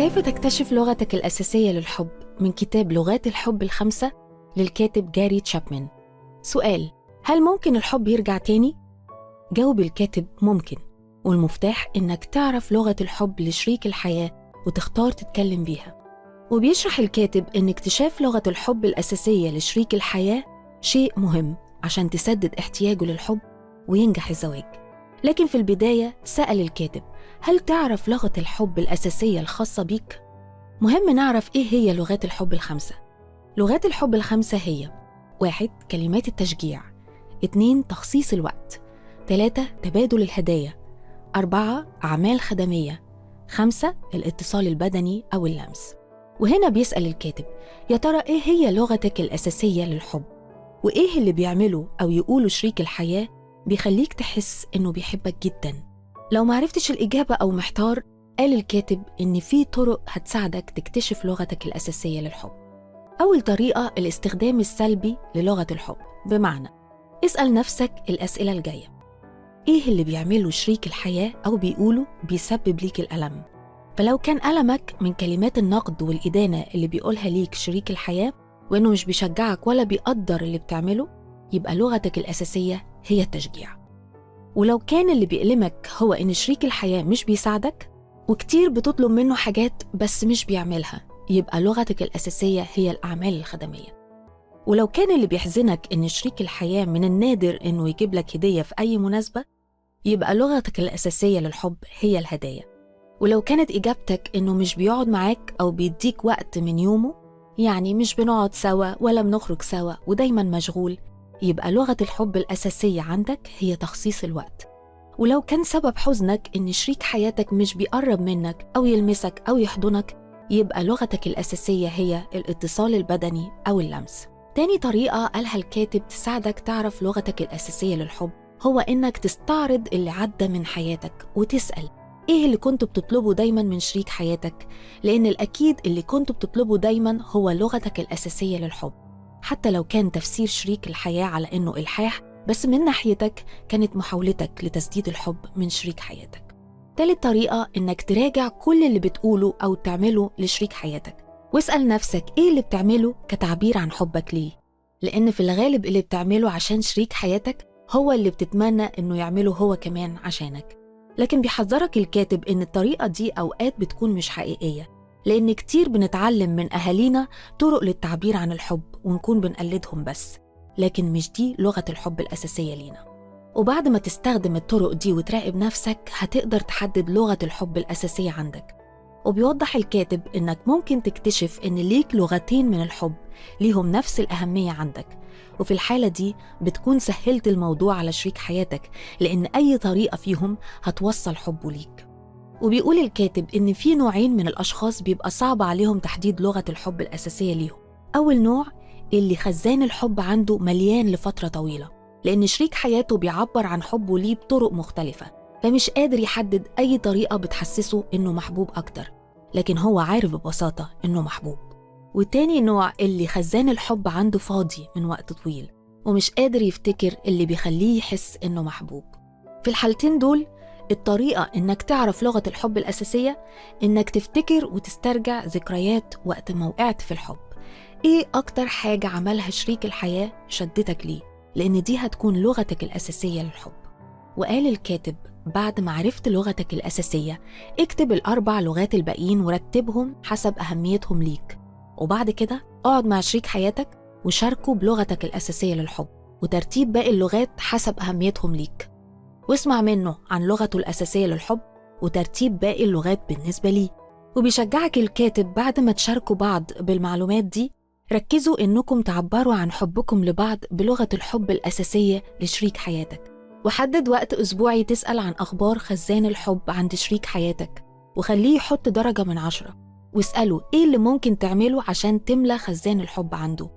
كيف تكتشف لغتك الأساسية للحب؟ من كتاب لغات الحب الخمسة للكاتب جاري تشابمان. سؤال: هل ممكن الحب يرجع تاني؟ جاوب الكاتب: ممكن، والمفتاح إنك تعرف لغة الحب لشريك الحياة وتختار تتكلم بيها. وبيشرح الكاتب إن اكتشاف لغة الحب الأساسية لشريك الحياة شيء مهم عشان تسدد احتياجه للحب وينجح الزواج. لكن في البداية سأل الكاتب: هل تعرف لغة الحب الأساسية الخاصة بيك؟ مهم نعرف إيه هي لغات الحب الخمسة. لغات الحب الخمسة هي: 1. كلمات التشجيع، 2. تخصيص الوقت، 3. تبادل الهدايا، 4. أعمال خدمية، 5. الاتصال البدني أو اللمس. وهنا بيسأل الكاتب: يا ترى إيه هي لغتك الأساسية للحب؟ وإيه اللي بيعمله أو يقوله شريك الحياة بيخليك تحس إنه بيحبك جداً؟ لو معرفتش الإجابة أو محتار، قال الكاتب إن في طرق هتساعدك تكتشف لغتك الأساسية للحب. أول طريقة الاستخدام السلبي للغة الحب، بمعنى اسأل نفسك الأسئلة الجاية: إيه اللي بيعمله شريك الحياة أو بيقوله بيسبب ليك الألم؟ فلو كان ألمك من كلمات النقد والإدانة اللي بيقولها ليك شريك الحياة وإنه مش بيشجعك ولا بيقدر اللي بتعمله، يبقى لغتك الأساسية هي التشجيع. ولو كان اللي بيألمك هو إن شريك الحياة مش بيساعدك وكتير بتطلب منه حاجات بس مش بيعملها، يبقى لغتك الأساسية هي الأعمال الخدمية. ولو كان اللي بيحزنك إن شريك الحياة من النادر إنه يجيب لك هدية في أي مناسبة، يبقى لغتك الأساسية للحب هي الهدايا. ولو كانت إجابتك إنه مش بيقعد معاك أو بيديك وقت من يومه، يعني مش بنقعد سوا ولا بنخرج سوا ودايما مشغول، يبقى لغة الحب الأساسية عندك هي تخصيص الوقت. ولو كان سبب حزنك إن شريك حياتك مش بيقرب منك أو يلمسك أو يحضنك، يبقى لغتك الأساسية هي الاتصال البدني أو اللمس. تاني طريقة قالها الكاتب تساعدك تعرف لغتك الأساسية للحب هو إنك تستعرض اللي عدى من حياتك وتسأل: إيه اللي كنت بتطلبه دايماً من شريك حياتك؟ لأن الأكيد اللي كنت بتطلبه دايماً هو لغتك الأساسية للحب، حتى لو كان تفسير شريك الحياة على إنه إلحاح، بس من ناحيتك كانت محاولتك لتسديد الحب من شريك حياتك. تالت طريقة إنك تراجع كل اللي بتقوله أو تعمله لشريك حياتك، واسأل نفسك إيه اللي بتعمله كتعبير عن حبك ليه، لأن في الغالب اللي بتعمله عشان شريك حياتك هو اللي بتتمنى إنه يعمله هو كمان عشانك. لكن بيحذرك الكاتب إن الطريقة دي أوقات بتكون مش حقيقية، لأن كتير بنتعلم من أهالينا طرق للتعبير عن الحب ونكون بنقلدهم بس، لكن مش دي لغة الحب الأساسية لينا. وبعد ما تستخدم الطرق دي وتراقب نفسك، هتقدر تحدد لغة الحب الأساسية عندك. وبيوضح الكاتب إنك ممكن تكتشف إن ليك لغتين من الحب ليهم نفس الأهمية عندك، وفي الحالة دي بتكون سهلت الموضوع على شريك حياتك، لأن أي طريقة فيهم هتوصل حبه ليك. وبيقول الكاتب إن في نوعين من الأشخاص بيبقى صعب عليهم تحديد لغة الحب الأساسية ليهم. أول نوع اللي خزان الحب عنده مليان لفترة طويلة، لأن شريك حياته بيعبر عن حبه ليه بطرق مختلفة، فمش قادر يحدد أي طريقة بتحسسه إنه محبوب أكتر، لكن هو عارف ببساطة إنه محبوب. والتاني نوع اللي خزان الحب عنده فاضي من وقت طويل ومش قادر يفتكر اللي بيخليه يحس إنه محبوب. في الحالتين دول الطريقة إنك تعرف لغة الحب الأساسية إنك تفتكر وتسترجع ذكريات وقت ما وقعت في الحب. إيه أكتر حاجة عملها شريك الحياة شدتك ليه؟ لأن دي هتكون لغتك الأساسية للحب. وقال الكاتب: بعد ما عرفت لغتك الأساسية، اكتب ال4 لغات الباقيين ورتبهم حسب أهميتهم ليك، وبعد كده اقعد مع شريك حياتك وشاركه بلغتك الأساسية للحب وترتيب باقي اللغات حسب أهميتهم ليك، واسمع منه عن لغته الأساسية للحب وترتيب باقي اللغات بالنسبة ليه. وبيشجعك الكاتب بعد ما تشاركوا بعض بالمعلومات دي، ركزوا إنكم تعبروا عن حبكم لبعض بلغة الحب الأساسية لشريك حياتك. وحدد وقت أسبوعي تسأل عن أخبار خزان الحب عند شريك حياتك، وخليه يحط درجة من 10، واسأله إيه اللي ممكن تعمله عشان تملى خزان الحب عنده.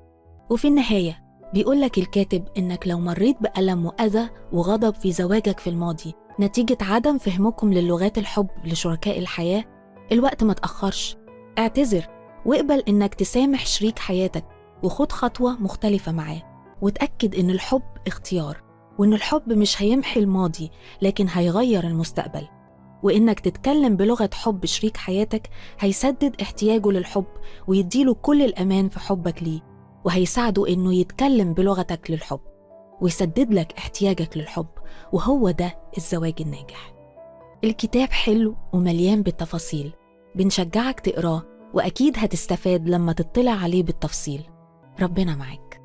وفي النهاية بيقولك الكاتب إنك لو مريت بألم وأذى وغضب في زواجك في الماضي نتيجة عدم فهمكم للغات الحب لشركاء الحياة، الوقت ما تأخرش، اعتذر واقبل إنك تسامح شريك حياتك وخد خطوة مختلفة معاه، وتأكد إن الحب اختيار، وإن الحب مش هيمحي الماضي لكن هيغير المستقبل. وإنك تتكلم بلغة حب شريك حياتك هيسدد احتياجه للحب ويديله كل الأمان في حبك ليه، وهيساعده إنه يتكلم بلغتك للحب ويسدد لك احتياجك للحب، وهو ده الزواج الناجح. الكتاب حلو ومليان بالتفاصيل، بنشجعك تقراه وأكيد هتستفاد لما تطلع عليه بالتفصيل. ربنا معاك.